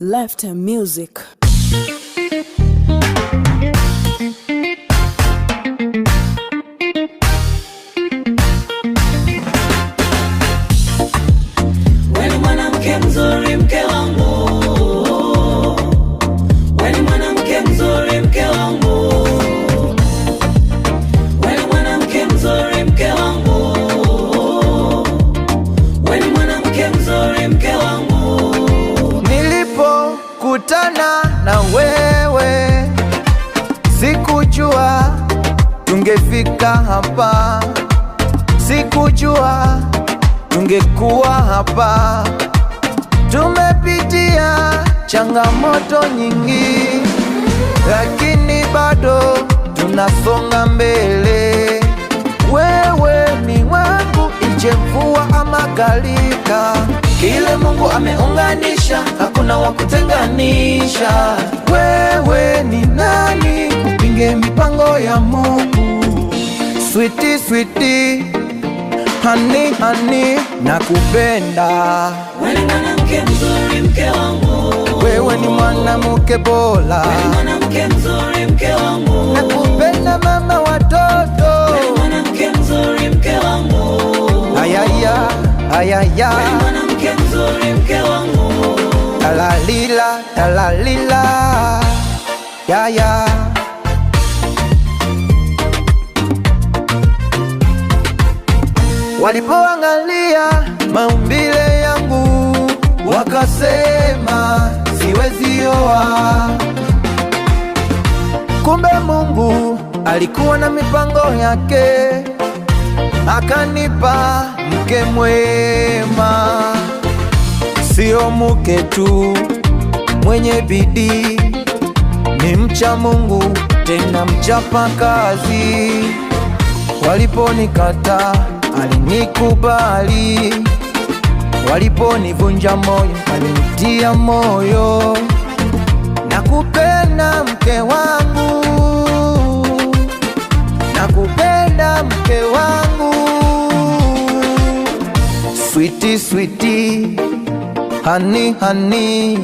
Left music. Wewe mwanamke mzuri mke wangu, wewe mwanamke mzuri mke wangu, wewe mwanamke mzuri mke wangu, wewe mwanamke mzuri mke wangu. Nilipokutana na wewe sikujua tungefika hapa, sikujua tungekuwa hapa. Tumepitia changamoto nyingi, lakini bado tunasonga mbele. Wewe ni wangu, ije mvua ama gharika, kile Mungu ameunganisha hakuna wa kutenganisha. Wewe ni nani kupinge mipango ya Mungu? Sweetie, sweetie, honey, honey, nakupenda. Wewe ni mwanamke mzuri mke wangu, wewe ni mwanamke bora, wewe ni mwanamke mzuri mke wangu, nakupenda mama watoto, wewe ni mwanamke mzuri mke wangu, ayaya ayaya, wewe ni mwanamke mzuri mke wangu, talalila talalila yaya. Walipoangalia maumbile yangu wakasema siwezi oa. Kumbe Mungu alikuwa na mipango yake, akanipa mke mwema. Sio mke tu mwenye bidii, ni mcha Mungu tena mchapa kazi. Waliponikata alinikubali, waliponivunja moyo alinitia moyo. Nakupenda mke wangu, nakupenda mke wangu, sweetie, sweetie, honey, honey,